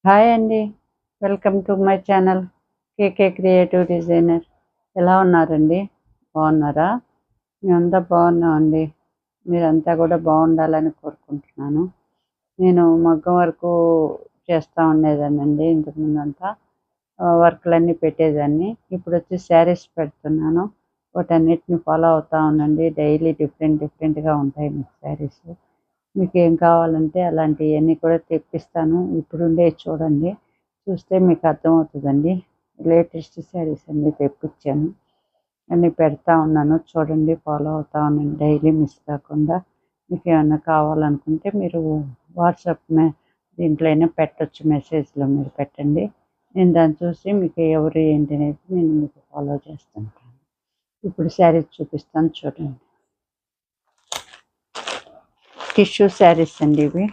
Hi అండి. Welcome to my channel KK creative designer. ఎలా ఉన్నారండి? బాగున్నారా? మేమంతా బాగున్నామండి. మీరంతా కూడా బాగుండాలని కోరుకుంటున్నాను. నేను మగ్గం వర్కు చేస్తూ ఉండేదాన్నండి ఇంతకుముందంతా. వర్కులన్నీ పెట్టేదాన్ని. ఇప్పుడొచ్చి శారీస్ పెడుతున్నాను. వాటన్నిటిని ఫాలో అవుతా ఉండండి. డైలీ డిఫరెంట్‌గా ఉంటాయి మీకు శారీస్. మీకేం కావాలంటే అలాంటియన్నీ కూడా తెప్పిస్తాను. ఇప్పుడుండేవి చూడండి. చూస్తే మీకు అర్థమవుతదండి. లేటెస్ట్ శారీస్ అన్నీ తెప్పిచ్చాను. అన్నీ పెడతా ఉన్నాను. చూడండి, ఫాలో అవుతా ఉండండి డైలీ మిస్ కాకుండా. మీకేమన్నా కావాలనుకుంటే మీరు వాట్సాప్ దీంట్లో అయినా పెట్టొచ్చు. మెసేజ్‌లో మీరు పెట్టండి. నేను దాన్ని చూసి మీకు ఎవరు ఏంటి అనేది నేను మీకు ఫాలో చేస్తుంటాను. ఇప్పుడు శారీస్ చూపిస్తాను చూడండి. టిష్యూ శారీస్ అండి ఇవి.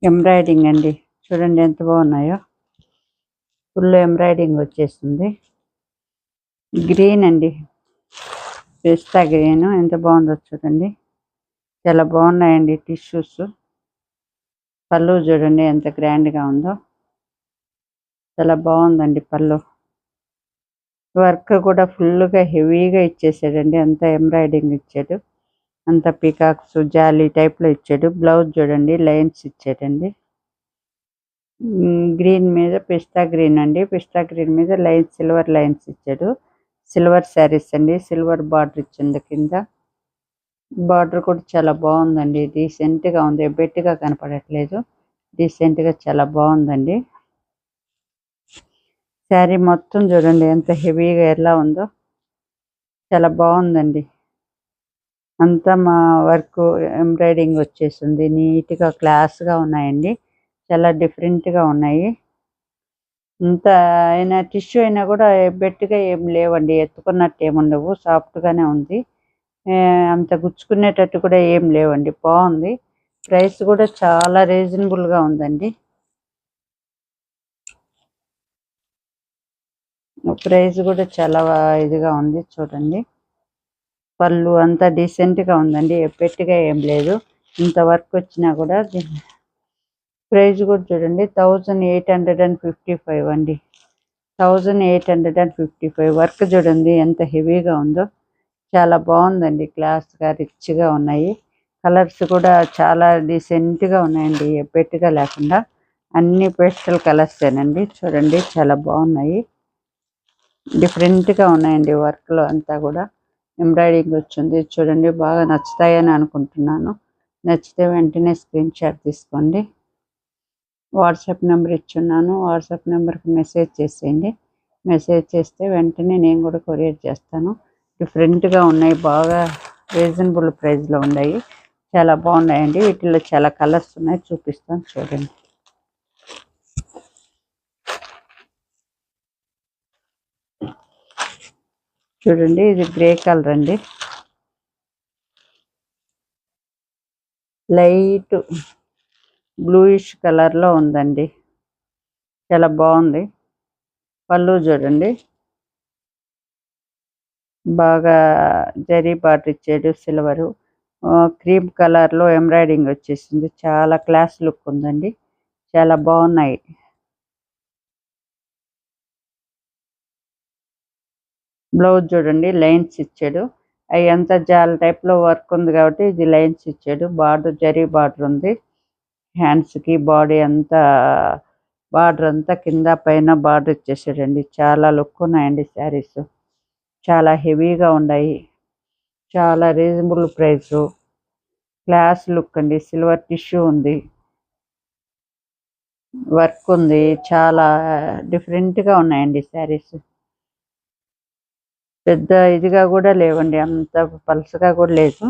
ఎంబ్రాయిడింగ్ అండి. చూడండి ఎంత బాగున్నాయో. ఫుల్ ఎంబ్రాయిడింగ్ వచ్చేసింది. గ్రీన్ అండి, పిస్తా గ్రీన్ ఎంత బాగుందో చూడండి. చాలా బాగున్నాయండి టిష్యూస్. పళ్ళు చూడండి ఎంత గ్రాండ్గా ఉందో. చాలా బాగుందండి పళ్ళు. వర్క్ కూడా ఫుల్గా హెవీగా ఇచ్చేసాడండి. అంత ఎంబ్రాయిడింగ్ ఇచ్చాడు. అంత పికాక్స్ జాలీ టైప్లో ఇచ్చాడు. బ్లౌజ్ చూడండి లైన్స్ ఇచ్చాడండి. గ్రీన్ మీద పిస్తా గ్రీన్ అండి. పిస్తా గ్రీన్ మీద లైన్స్, సిల్వర్ లైన్స్ ఇచ్చాడు. సిల్వర్ శారీస్ అండి. సిల్వర్ బార్డర్ ఇచ్చింది కింద. బార్డర్ కూడా చాలా బాగుందండి. డీసెంట్గా ఉంది. ఎబ్బెట్టుగా కనపడట్లేదు. డీసెంట్గా చాలా బాగుందండి. శారీ మొత్తం చూడండి ఎంత హెవీగా ఎలా ఉందో. చాలా బాగుందండి. అంతా మా వర్క్ ఎంబ్రాయిడింగ్ వచ్చేసింది. నీట్గా క్లాస్గా ఉన్నాయండి. చాలా డిఫరెంట్గా ఉన్నాయి. ఇంత అయినా టిష్యూ అయినా కూడా ఎబ్బెట్టుగా ఏం లేవండి. ఎత్తుకున్నట్టు ఏముండవు. సాఫ్ట్గానే ఉంది. అంత గుచ్చుకునేటట్టు కూడా ఏం లేవండి. బాగుంది. ప్రైస్ కూడా చాలా రీజనబుల్గా ఉందండి. ప్రైస్ కూడా చాలా ఇదిగా ఉంది చూడండి. పళ్ళు అంతా డీసెంట్గా ఉందండి. ఎబ్బెట్టుగా ఏం లేదు. ఇంత వర్క్ వచ్చినా కూడా ప్రైస్ కూడా చూడండి 1855 అండి. 1855. వర్క్ చూడండి ఎంత హెవీగా ఉందో. చాలా బాగుందండి. క్లాస్గా రిచ్గా ఉన్నాయి. కలర్స్ కూడా చాలా డీసెంట్గా ఉన్నాయండి. ఎబ్బెట్టుగా లేకుండా అన్ని పేస్టల్ కలర్సేనండి. చూడండి చాలా బాగున్నాయి. డిఫరెంట్గా ఉన్నాయండి. వర్క్లో అంతా కూడా ఎంబ్రాయిడింగ్ వచ్చింది చూడండి. బాగా నచ్చుతాయని అనుకుంటున్నాను. నచ్చితే వెంటనే స్క్రీన్ షాట్ తీసుకోండి. వాట్సాప్ నెంబర్ ఇచ్చున్నాను. వాట్సాప్ నెంబర్కి మెసేజ్ చేసేయండి. మెసేజ్ చేస్తే వెంటనే నేను కూడా కొరియర్ చేస్తాను. డిఫరెంట్గా ఉన్నాయి. బాగా రీజనబుల్ ప్రైస్లో ఉన్నాయి. చాలా బాగున్నాయండి. వీటిల్లో చాలా కలర్స్ ఉన్నాయి. చూపిస్తాను చూడండి. చూడండి ఇది గ్రే కలర్ అండి. లైట్ బ్లూయిష్ కలర్లో ఉందండి. చాలా బాగుంది. పళ్ళు చూడండి బాగా జరీ బార్డర్ ఇచ్చాడు. సిల్వరు క్రీమ్ కలర్లో ఎంబ్రాయిడింగ్ వచ్చేసింది. చాలా క్లాస్ లుక్ ఉందండి. చాలా బాగున్నాయి. బ్లౌజ్ చూడండి లైన్స్ ఇచ్చాడు. అవి అంతా జాల్ టైప్లో వర్క్ ఉంది కాబట్టి ఇది లైన్స్ ఇచ్చాడు. బార్డర్ జరీ బార్డర్ ఉంది. హ్యాండ్స్కి బాడీ అంతా బార్డర్ అంతా కింద పైన బార్డర్ ఇచ్చేసాడండి. చాలా లుక్ ఉన్నాయండి శారీస్. చాలా హెవీగా ఉన్నాయి. చాలా రీజనబుల్ ప్రైసు. క్లాస్ లుక్ అండి. సిల్వర్ టిష్యూ ఉంది. వర్క్ ఉంది. చాలా డిఫరెంట్గా ఉన్నాయండి శారీస్. పెద్ద ఇదిగా కూడా లేవండి. అంత పలసగా కూడా లేదు.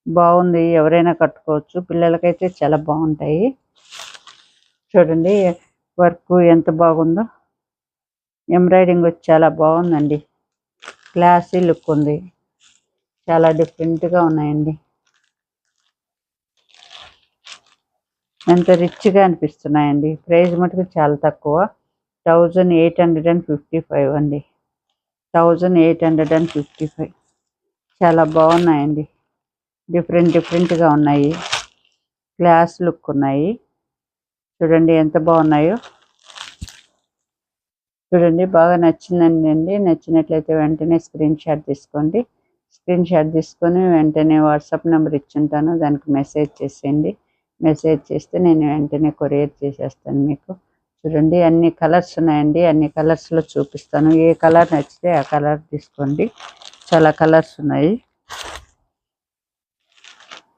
బాగుంది. ఎవరైనా కట్టుకోవచ్చు. పిల్లలకైతే చాలా బాగుంటాయి. చూడండి వర్క్ ఎంత బాగుందో. ఎంబ్రాయిడింగ్ వచ్చి చాలా బాగుందండి. క్లాసీ లుక్ ఉంది. చాలా డిఫరెంట్గా ఉన్నాయండి. ఎంత రిచ్గా అనిపిస్తున్నాయండి. ప్రైస్ మటుకు చాలా తక్కువ. 1855 అండి. 1855. చాలా బాగున్నాయండి. డిఫరెంట్గా ఉన్నాయి. క్లాస్ లుక్ ఉన్నాయి. చూడండి ఎంత బాగున్నాయో. చూడండి బాగా నచ్చిందండి. నచ్చినట్లయితే వెంటనే స్క్రీన్ షాట్ తీసుకోండి. స్క్రీన్ షాట్ తీసుకొని వెంటనే వాట్సాప్ నెంబర్ ఇచ్చుంటాను, దానికి మెసేజ్ చేసేయండి. మెసేజ్ చేస్తే నేను వెంటనే కొరియర్ చేసేస్తాను మీకు. చూడండి అన్ని కలర్స్ ఉన్నాయండి. అన్ని కలర్స్లో చూపిస్తాను. ఏ కలర్ నచ్చితే ఆ కలర్ తీసుకోండి. చాలా కలర్స్ ఉన్నాయి.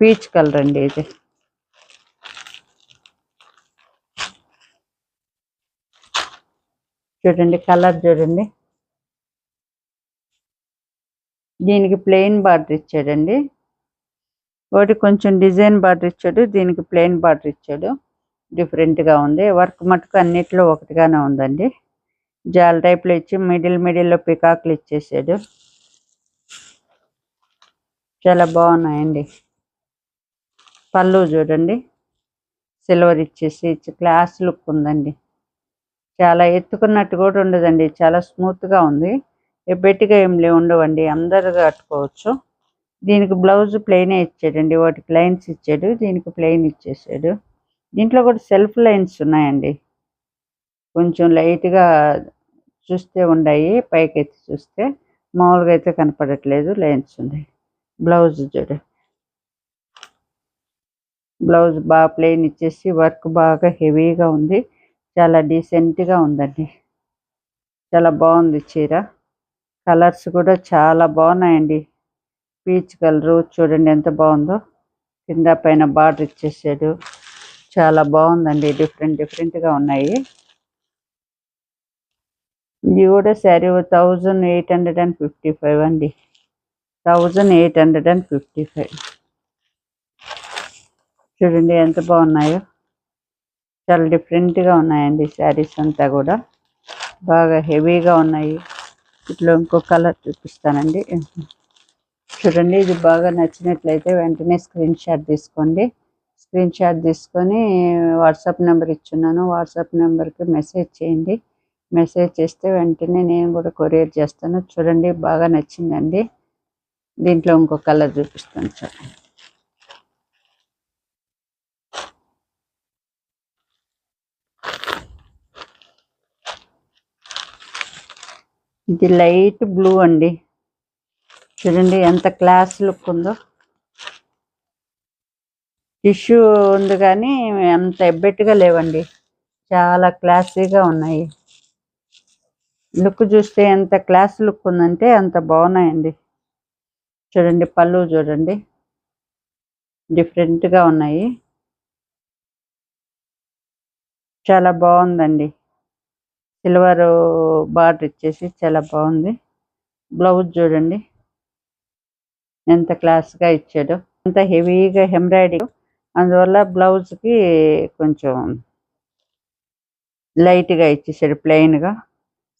పీచ్ కలర్ అండి ఇది. చూడండి కలర్ చూడండి. దీనికి ప్లెయిన్ బార్డర్ ఇచ్చాడండి. ఒకటి కొంచెం డిజైన్ బార్డర్ ఇచ్చాడు, దీనికి ప్లెయిన్ బార్డర్ ఇచ్చాడు. డిఫరెంట్గా ఉంది. వర్క్ మటుకు అన్నిట్లో ఒకటిగానే ఉందండి. జాల్ టైప్లో ఇచ్చి మిడిల్లో పికాక్లు ఇచ్చేసాడు. చాలా బాగున్నాయండి. పళ్ళు చూడండి సిల్వర్ ఇచ్చేసి క్లాస్ లుక్ ఉందండి. చాలా ఎత్తుకున్నట్టు కూడా ఉండదండి. చాలా స్మూత్గా ఉంది. ఎబ్బెట్టిగా ఏం ఉండవండి. అందరు కట్టుకోవచ్చు. దీనికి బ్లౌజ్ ప్లెయినే ఇచ్చాడండి. వాటికి లైన్స్ ఇచ్చాడు, దీనికి ప్లెయిన్ ఇచ్చేసాడు. దీంట్లో కూడా సెల్ఫ్ లైన్స్ ఉన్నాయండి. కొంచెం లైట్గా చూస్తే ఉన్నాయి, పైకి ఎత్తి చూస్తే మామూలుగా అయితే కనపడట్లేదు, లైన్స్ ఉన్నాయి. బ్లౌజ్ చూడు, బ్లౌజ్ బాగా ప్లెయిన్ ఇచ్చేసి వర్క్ బాగా హెవీగా ఉంది. చాలా డీసెంట్గా ఉందండి. చాలా బాగుంది చీర. కలర్స్ కూడా చాలా బాగున్నాయండి. పీచ్ కలరు చూడండి ఎంత బాగుందో. కింద పైన బార్డర్ ఇచ్చేసాడు. చాలా బాగుందండి. డిఫరెంట్గా ఉన్నాయి. ఇది కూడా శారీ 1855 అండి. 1855. చూడండి ఎంత బాగున్నాయో. చాలా డిఫరెంట్గా ఉన్నాయండి శారీస్ అంతా కూడా. బాగా హెవీగా ఉన్నాయి. ఇట్లా ఇంకో కలర్ చూపిస్తానండి. చూడండి ఇది బాగా నచ్చినట్లయితే వెంటనే స్క్రీన్ షాట్ తీసుకోండి. స్క్రీన్ షాట్ తీసుకొని వాట్సాప్ నెంబర్ ఇచ్చున్నాను, వాట్సాప్ నెంబర్కి మెసేజ్ చేయండి. మెసేజ్ చేస్తే వెంటనే నేను కూడా కొరియర్ చేస్తాను. చూడండి బాగా నచ్చిందండి. దీంట్లో ఇంకో కలర్ చూపిస్తాను చూడండి. ఇది లైట్ బ్లూ అండి. చూడండి ఎంత క్లాస్ లుక్ ఉందో. టిష్యూ ఉంది కానీ అంత ఎబ్బెట్టుగా లేవండి. చాలా క్లాసీగా ఉన్నాయి. లుక్ చూస్తే ఎంత క్లాస్ లుక్ ఉందంటే అంత బాగున్నాయండి. చూడండి పళ్ళు చూడండి డిఫరెంట్గా ఉన్నాయి. చాలా బాగుందండి. సిల్వర్ బార్డర్ ఇచ్చేసి చాలా బాగుంది. బ్లౌజ్ చూడండి ఎంత క్లాస్గా ఇచ్చాడు. అంత హెవీగా ఎంబ్రాయిడరీ, అందువల్ల బ్లౌజ్కి కొంచెం లైట్గా ఇచ్చేసాడు ప్లెయిన్గా.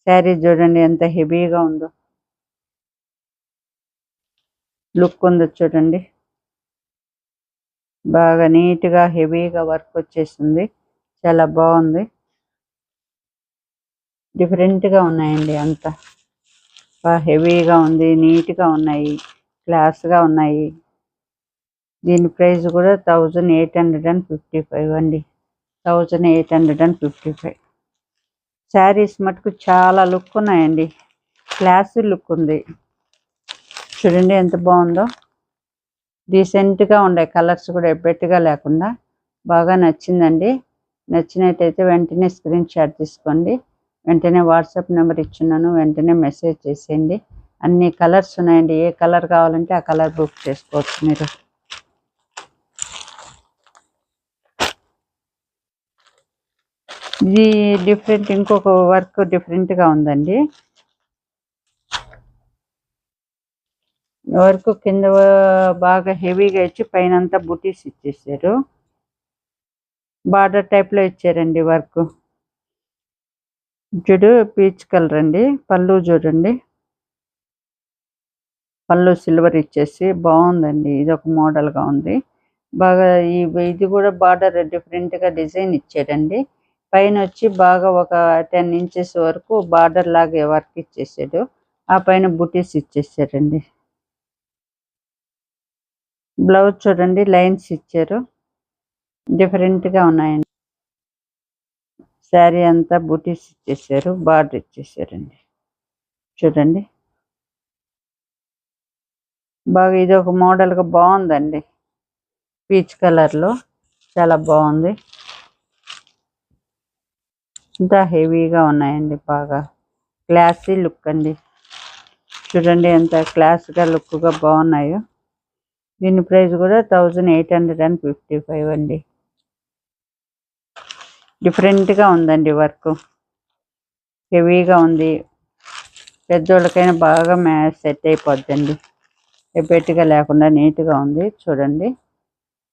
శారీ చూడండి ఎంత హెవీగా ఉందో. లుక్ ఉందో చూడండి. బాగా నీట్గా హెవీగా వర్క్ వచ్చేసింది. చాలా బాగుంది. డిఫరెంట్గా ఉన్నాయండి. అంతా బాగా హెవీగా ఉంది, నీట్గా ఉన్నాయి, క్లాస్గా ఉన్నాయి. దీని ప్రైస్ కూడా 1855 అండి. 1855. శారీస్ మటుకు చాలా లుక్ ఉన్నాయండి. క్లాసీ లుక్ ఉంది. చూడండి ఎంత బాగుందో. డీసెంట్గా ఉండే కలర్స్ కూడా ఎబ్బెట్టుగా లేకుండా బాగా నచ్చిందండి. నచ్చినట్టయితే వెంటనే స్క్రీన్ షాట్ తీసుకోండి. వెంటనే వాట్సాప్ నెంబర్ ఇచ్చున్నాను, వెంటనే మెసేజ్ చేసేయండి. అన్ని కలర్స్ ఉన్నాయండి. ఏ కలర్ కావాలంటే ఆ కలర్ బుక్ చేసుకోవచ్చు మీరు. ఇది డిఫరెంట్, ఇంకొక వర్క్ డిఫరెంట్గా ఉందండి. వర్క్ కింద బాగా హెవీగా ఇచ్చి పైన అంతా బుటీస్ ఇచ్చేసారు. బార్డర్ టైప్లో ఇచ్చారండి వర్క్. చూడు పీచ్ కలర్ అండి. పళ్ళు చూడండి, పళ్ళు సిల్వర్ ఇచ్చేసి బాగుందండి. ఇది ఒక మోడల్గా ఉంది బాగా. ఇది కూడా బార్డర్ డిఫరెంట్గా డిజైన్ ఇచ్చాడండి. పైన వచ్చి బాగా ఒక 10 ఇంచెస్ వరకు బార్డర్ లాగే వర్క్ ఇచ్చేసాడు. ఆ పైన బుటీస్ ఇచ్చేసారండి. బ్లౌజ్ చూడండి లైన్స్ ఇచ్చారు. డిఫరెంట్గా ఉన్నాయండి. శారీ అంతా బుటీస్ ఇచ్చేసారు, బార్డర్ ఇచ్చేసారండి. చూడండి బాగా ఇది ఒక మోడల్గా బాగుందండి. పీచ్ కలర్లో చాలా బాగుంది. ఇంత హెవీగా ఉన్నాయండి, బాగా క్లాసీ లుక్ అండి. చూడండి ఎంత క్లాస్గా లుక్గా బాగున్నాయో. దీని ప్రైస్ కూడా 1855 అండి. డిఫరెంట్గా ఉందండి, వర్క్ హెవీగా ఉంది. పెద్దోళ్ళకైనా బాగా సెట్ అయిపోద్దండి. ఎబ్బెట్టుగా లేకుండా నీట్గా ఉంది. చూడండి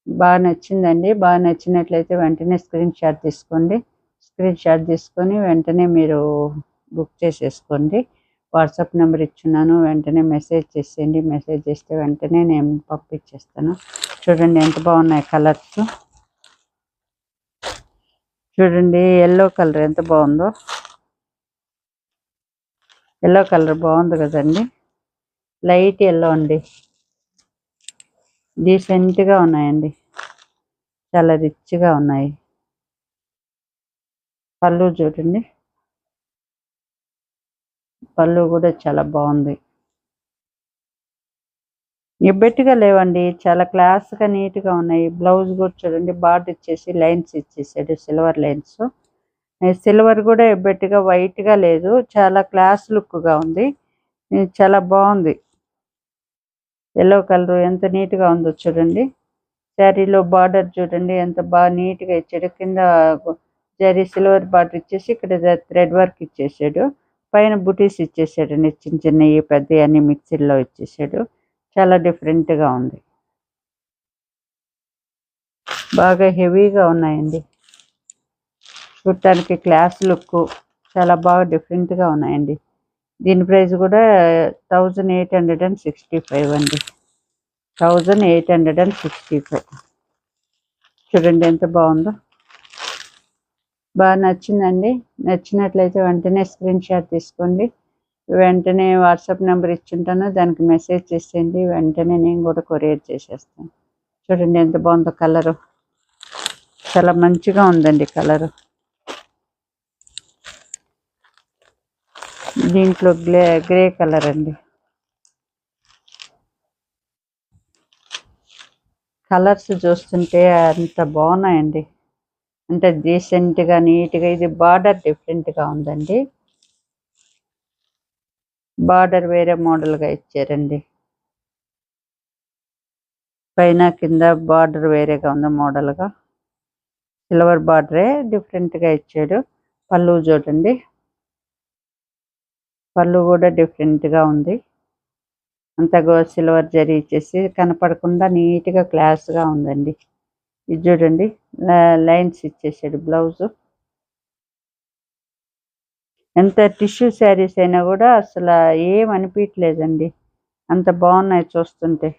బాగా నచ్చిందండి. బాగా నచ్చినట్లయితే వెంటనే స్క్రీన్ షాట్ తీసుకోండి. స్క్రీన్ షాట్ తీసుకొని వెంటనే మీరు బుక్ చేసేసుకోండి. వాట్సాప్ నెంబర్ ఇచ్చున్నాను, వెంటనే మెసేజ్ చేసేయండి. మెసేజ్ చేస్తే వెంటనే నేను పంపించేస్తాను. చూడండి ఎంత బాగున్నాయి కలర్స్. చూడండి ఎల్లో కలర్ ఎంత బాగుందో. ఎల్లో కలర్ బాగుంది కదండి, లైట్ ఎల్లో అండి. డీసెంట్గా ఉన్నాయండి, చాలా రిచ్గా ఉన్నాయి. పళ్ళు చూడండి, పళ్ళు కూడా చాలా బాగుంది. ఎబ్బెట్టుగా లేవండి, చాలా క్లాస్గా నీట్గా ఉన్నాయి. బ్లౌజ్ కూడా చూడండి, బార్డర్ ఇచ్చేసి లైన్స్ ఇచ్చేసాడు, సిల్వర్ లైన్స్. సిల్వర్ కూడా ఎబ్బెట్టుగా వైట్గా లేదు, చాలా క్లాస్ లుక్గా ఉంది. చాలా బాగుంది. ఎల్లో కలర్ ఎంత నీట్గా ఉందో చూడండి. శారీలో బార్డర్ చూడండి ఎంత బాగా నీట్గా ఇచ్చాడు. కింద జరీ సిల్వర్ బార్డర్ ఇచ్చేసి ఇక్కడ థ్రెడ్ వర్క్ ఇచ్చేసాడు. పైన బుటీస్ ఇచ్చేసాడండి, చిన్న చిన్నవి పెద్దవి అన్ని మిక్సీలో ఇచ్చేసాడు. చాలా డిఫరెంట్గా ఉంది, బాగా హెవీగా ఉన్నాయండి. చూడటానికి క్లాస్ లుక్ చాలా బాగా డిఫరెంట్గా ఉన్నాయండి. దీని ప్రైస్ కూడా 1865 అండి. 1865. చూడండి ఎంత బాగుందో. బాగా నచ్చిందండి. నచ్చినట్లయితే వెంటనే స్క్రీన్ షాట్ తీసుకోండి. వెంటనే వాట్సాప్ నెంబర్ ఇచ్చుంటాను, దానికి మెసేజ్ చేసేయండి. వెంటనే నేను కూడా కొరియర్ చేసేస్తాను. చూడండి ఎంత బాగుందో కలరు, చాలా మంచిగా ఉందండి కలరు. దీంట్లో గ్రే కలర్ అండి. కలర్స్ చూస్తుంటే అంత బాగున్నాయండి, అంటే డీసెంట్గా నీట్గా. ఇది బార్డర్ డిఫరెంట్గా ఉందండి, బార్డర్ వేరే మోడల్గా ఇచ్చారండి. పైన కింద బార్డర్ వేరేగా ఉంది మోడల్గా. సిల్వర్ బార్డరే డిఫరెంట్గా ఇచ్చాడు. పళ్ళు చూడండి, పళ్ళు కూడా డిఫరెంట్గా ఉంది. అంతగా సిల్వర్ జరీ ఇచ్చేసి కనపడకుండా నీట్గా క్లాస్గా ఉందండి. ఇది చూడండి లైన్స్ ఇచ్చేసాడు బ్లౌజు. ఎంత టిష్యూ శారీస్ అయినా కూడా అసలు ఏం అనిపించలేదండి, అంత బాగున్నాయి చూస్తుంటే.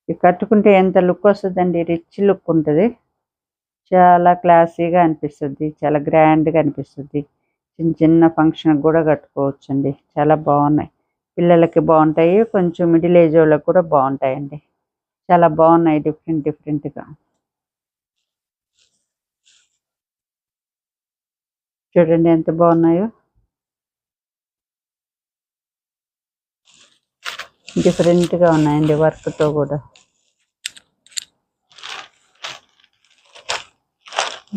ఇది కట్టుకుంటే ఎంత లుక్ వస్తుందండి, రిచ్ లుక్ ఉంటుంది. చాలా క్లాసీగా అనిపిస్తుంది, చాలా గ్రాండ్గా అనిపిస్తుంది. చిన్న చిన్న ఫంక్షన్కి కూడా కట్టుకోవచ్చండి, చాలా బాగున్నాయి. పిల్లలకి బాగుంటాయి, కొంచెం మిడిల్ ఏజ్ వాళ్ళకి కూడా బాగుంటాయండి. చాలా బాగున్నాయి డిఫరెంట్గా. చూడండి ఎంత బాగున్నాయో, డిఫరెంట్గా ఉన్నాయండి వర్క్తో కూడా.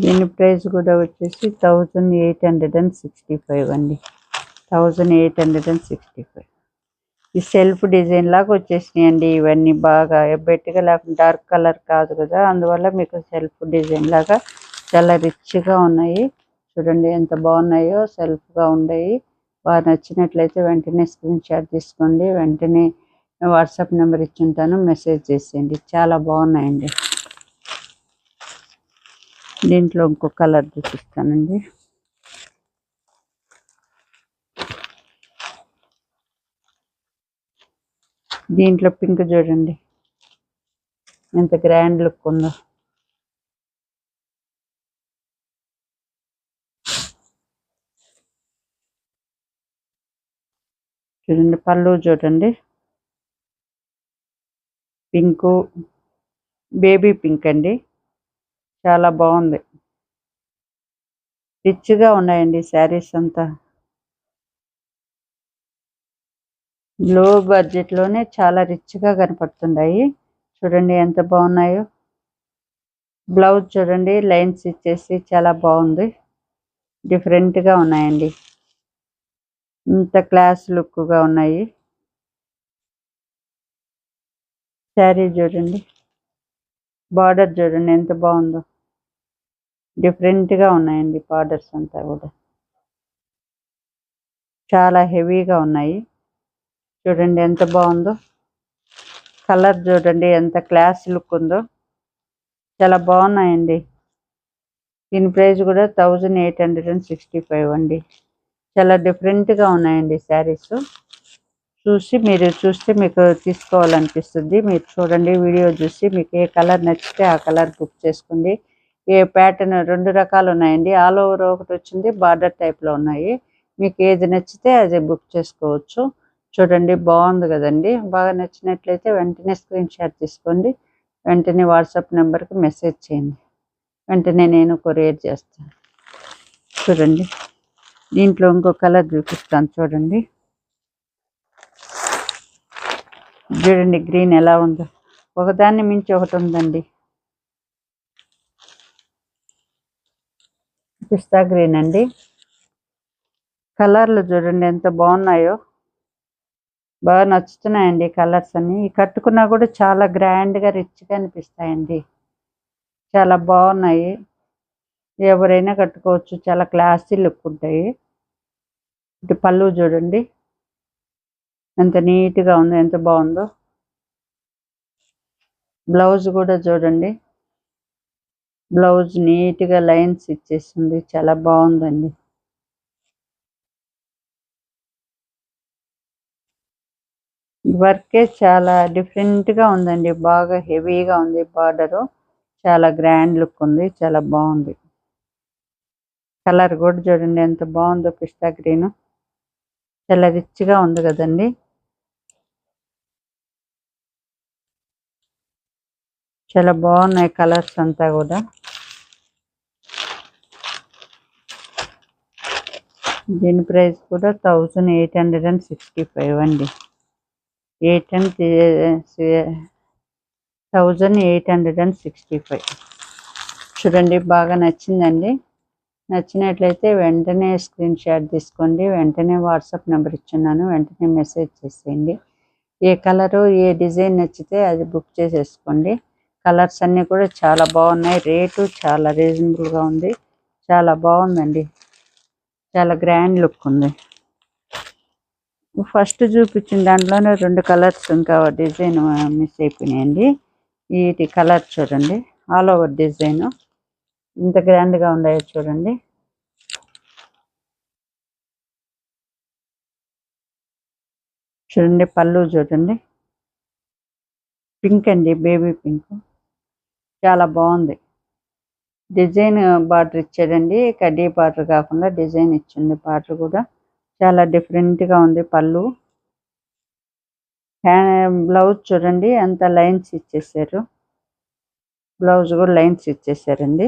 దీని ప్రైస్ కూడా వచ్చేసి 1865 అండి. 1865. ఈ సెల్ఫ్ డిజైన్ లాగా వచ్చేసినాయండి ఇవన్నీ, బాగా ఎబ్బెట్టుగా లేకుండా డార్క్ కలర్ కాదు కదా, అందువల్ల మీకు సెల్ఫ్ డిజైన్ లాగా చాలా రిచ్గా ఉన్నాయి. చూడండి ఎంత బాగున్నాయో, సెల్ఫ్గా ఉన్నాయి. బాగా నచ్చినట్లయితే వెంటనే స్క్రీన్ షాట్ తీసుకోండి. వెంటనే వాట్సాప్ నెంబర్ ఇచ్చుంటాను, మెసేజ్ చేసేయండి. చాలా బాగున్నాయండి. దీంట్లో ఇంకో కలర్ చూపిస్తానండి. దీంట్లో పింక్ చూడండి ఎంత గ్రాండ్ లుక్ ఉందో. చూడండి పళ్ళు చూడండి, పింకు, బేబీ పింక్ అండి, చాలా బాగుంది. రిచ్గా ఉన్నాయండి శారీస్ అంతా. లో బడ్జెట్లోనే చాలా రిచ్గా కనపడుతున్నాయి. చూడండి ఎంత బాగున్నాయో. బ్లౌజ్ చూడండి లైన్స్ ఇచ్చేసి చాలా బాగుంది. డిఫరెంట్గా ఉన్నాయండి. ఇంత క్లాస్ లుక్గా ఉన్నాయి. శారీ చూడండి, బార్డర్ చూడండి ఎంత బాగుందో. డిఫరెంట్గా ఉన్నాయండి బార్డర్స్ అంతా కూడా. చాలా హెవీగా ఉన్నాయి. చూడండి ఎంత బాగుందో. కలర్ చూడండి ఎంత క్లాస్ లుక్ ఉందో. చాలా బాగున్నాయండి. దీని ప్రైస్ కూడా 1865 అండి. చాలా డిఫరెంట్గా ఉన్నాయండి శారీస్. మీరు చూస్తే మీకు తీసుకోవాలనిపిస్తుంది. మీరు చూడండి వీడియో చూసి మీకు ఏ కలర్ నచ్చితే ఆ కలర్ బుక్ చేసుకోండి. ఏ ప్యాటర్న్ 2 రకాలు ఉన్నాయండి. ఆల్ ఓవర్ ఒకటి వచ్చింది, బార్డర్ టైప్లో ఉన్నాయి. మీకు ఏది నచ్చితే అది బుక్ చేసుకోవచ్చు. చూడండి బాగుంది కదండి. బాగా నచ్చినట్లయితే వెంటనే స్క్రీన్ షాట్ తీసుకోండి. వెంటనే వాట్సాప్ నెంబర్కి మెసేజ్ చేయండి. వెంటనే నేను కొరియర్ చేస్తాను. చూడండి దీంట్లో ఇంకో కలర్ చూపిస్తాను. చూడండి గ్రీన్ ఎలా ఉందో. ఒకదాన్ని మించి ఒకటి ఉందండి. పిస్తా గ్రీన్ అండి. కలర్లు చూడండి ఎంత బాగున్నాయో. బాగా నచ్చుతున్నాయండి కలర్స్ అన్ని. కట్టుకున్నా కూడా చాలా గ్రాండ్గా రిచ్గా అనిపిస్తాయండి. చాలా బాగున్నాయి. ఎవరైనా కట్టుకోవచ్చు. చాలా క్లాసీ లుక్ ఉంటాయి. ఇటు పళ్ళు చూడండి ఎంత నీట్గా ఉందో, ఎంత బాగుందో. బ్లౌజ్ కూడా చూడండి. బ్లౌజ్ నీట్గా లైన్స్ ఇచ్చేస్తుంది. చాలా బాగుందండి. వర్కే చాలా డిఫరెంట్గా ఉందండి. బాగా హెవీగా ఉంది బార్డరు. చాలా గ్రాండ్ లుక్ ఉంది. చాలా బాగుంది. కలర్ కూడా చూడండి ఎంత బాగుందో. పిస్తా గ్రీన్ చాలా రిచ్గా ఉంది కదండి. చాలా బాగున్నాయి కలర్స్ అంతా కూడా. దీని ప్రైస్ కూడా 1865 అండి. 1865. చూడండి బాగా నచ్చిందండి. నచ్చినట్లయితే వెంటనే స్క్రీన్ షాట్ తీసుకోండి. వెంటనే వాట్సాప్ నెంబర్ ఇచ్చున్నాను. వెంటనే మెసేజ్ చేసేయండి. ఏ కలరు ఏ డిజైన్ నచ్చితే అది బుక్ చేసేసుకోండి. కలర్స్ అన్నీ కూడా చాలా బాగున్నాయి. రేటు చాలా రీజనబుల్గా ఉంది. చాలా బాగుందండి. చాలా గ్రాండ్ లుక్ ఉంది. ఫస్ట్ చూపించిన దాంట్లోనే 2 కలర్స్ ఇంకా డిజైన్ మిస్ అయిపోయినాయండి. వీటి కలర్ చూడండి. ఆల్ ఓవర్ డిజైన్ ఇంత గ్రాండ్గా ఉన్నాయో చూడండి. చూడండి పళ్ళు చూడండి. పింక్ అండి, బేబీ పింక్. చాలా బాగుంది. డిజైన్ బార్డర్ ఇచ్చాడండి. కడ్డీ బార్డర్ కాకుండా డిజైన్ ఇచ్చింది. బార్డర్ కూడా చాలా డిఫరెంట్గా ఉంది. పళ్ళు బ్లౌజ్ చూడండి అంత లైన్స్ ఇచ్చేసారు. బ్లౌజ్ కూడా లైన్స్ ఇచ్చేసారండి.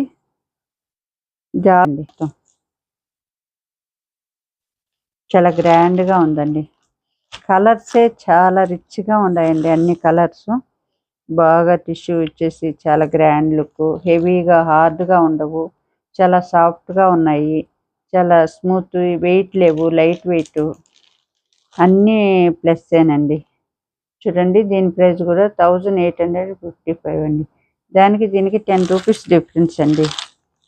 చాలా గ్రాండ్గా ఉందండి. కలర్సే చాలా రిచ్గా ఉన్నాయండి. అన్ని కలర్స్ బాగా టిష్యూ ఇచ్చేసి చాలా గ్రాండ్ లుక్. హెవీగా హార్డ్గా ఉండవు. చాలా సాఫ్ట్గా ఉన్నాయి. చాలా స్మూత్. వెయిట్ లేవు, లైట్ వెయిట్. అన్నీ ప్లస్సేనండి. చూడండి దీని ప్రైస్ కూడా 1855 అండి. దానికి దీనికి 10 రూపీస్ డిఫరెన్స్ అండి.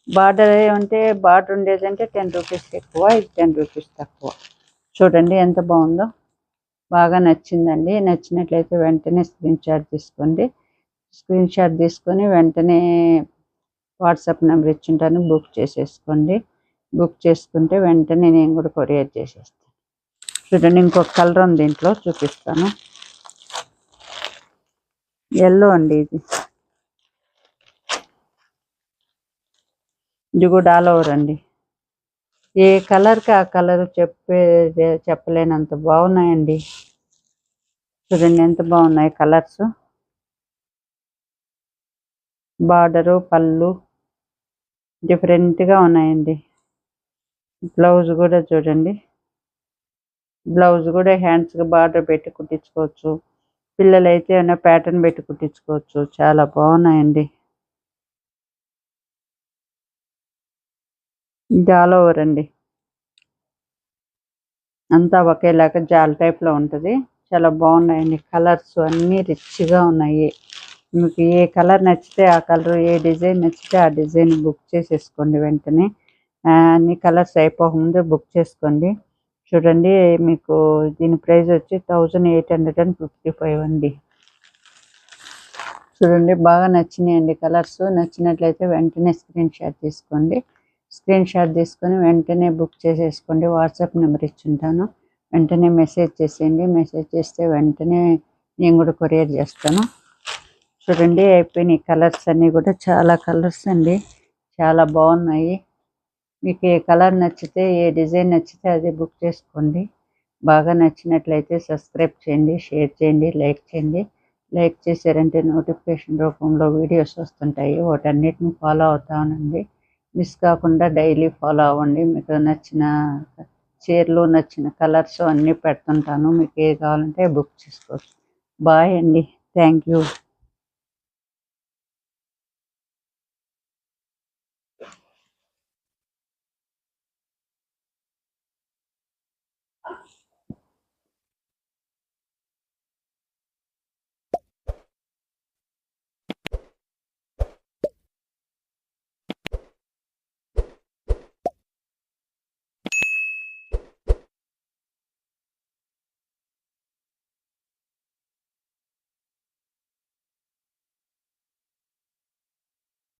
బార్డర్ అంటే బార్డర్ ఉండేదంటే 10 రూపీస్ ఎక్కువ, ఇది 10 రూపీస్ తక్కువ. చూడండి ఎంత బాగుందో. బాగా నచ్చిందండి. నచ్చినట్లయితే వెంటనే స్క్రీన్ షాట్ తీసుకోండి. స్క్రీన్ షాట్ తీసుకొని వెంటనే వాట్సాప్ నెంబర్ ఇచ్చింటాను, బుక్ చేసేసుకోండి. బుక్ చేసుకుంటే వెంటనే నేను కూడా కొరియర్ చేసేస్తాను. చూడండి ఇంకొక కలర్ ఉంది, దీంట్లో చూపిస్తాను. ఎల్లో అండి. ఇది కూడా ఆల్ ఓవర్ అండి. ఏ కలర్కి ఆ కలర్ చెప్పలేనంత బాగున్నాయండి. చూడండి ఎంత బాగున్నాయి కలర్స్. బార్డరు పళ్ళు డిఫరెంట్గా ఉన్నాయండి. బ్లౌజ్ కూడా చూడండి, బ్లౌజ్ కూడా హ్యాండ్స్కి బార్డర్ పెట్టి కుట్టించుకోవచ్చు. పిల్లలైతే ఏమైనా ప్యాటర్న్ పెట్టి కుట్టించుకోవచ్చు. చాలా బాగున్నాయండి. ఇది ఆల్ ఓవర్ అండి, అంతా ఒకేలాగా జాల్ టైప్లో ఉంటుంది. చాలా బాగున్నాయండి. కలర్స్ అన్నీ రిచ్గా ఉన్నాయి. మీకు ఏ కలర్ నచ్చితే ఆ కలర్, ఏ డిజైన్ నచ్చితే ఆ డిజైన్ బుక్ చేసేసుకోండి వెంటనే. అన్ని కలర్స్ అయిపోకముందే బుక్ చేసుకోండి. చూడండి, మీకు దీని ప్రైస్ వచ్చి 1855 అండి. చూడండి, బాగా నచ్చినాయండి కలర్స్. నచ్చినట్లయితే వెంటనే స్క్రీన్ షాట్ తీసుకోండి. స్క్రీన్ షాట్ తీసుకొని వెంటనే బుక్ చేసేసుకోండి. వాట్సాప్ నెంబర్ ఇచ్చుంటాను, వెంటనే మెసేజ్ చేసేయండి. మెసేజ్ చేస్తే వెంటనే నేను కూడా కొరియర్ చేస్తాను. చూడండి, అయిపోయినాయి కలర్స్ అన్నీ కూడా. చాలా కలర్స్ అండి, చాలా బాగున్నాయి. మీకు ఏ కలర్ నచ్చితే, ఏ డిజైన్ నచ్చితే అది బుక్ చేసుకోండి. బాగా నచ్చినట్లయితే సబ్స్క్రైబ్ చేయండి, షేర్ చేయండి, లైక్ చేయండి. లైక్ చేశారంటే నోటిఫికేషన్ రూపంలో వీడియోస్ వస్తుంటాయి, వాటన్నిటిని ఫాలో అవుతానండి. మిస్ కాకుండా డైలీ ఫాలో అవ్వండి. మీకు నచ్చిన చీరలు, నచ్చిన కలర్స్ అన్నీ పెడుతుంటాను. మీకు ఏ కావాలంటే బుక్ చేసుకోవచ్చు. బాయ్ అండి, థ్యాంక్ యూ.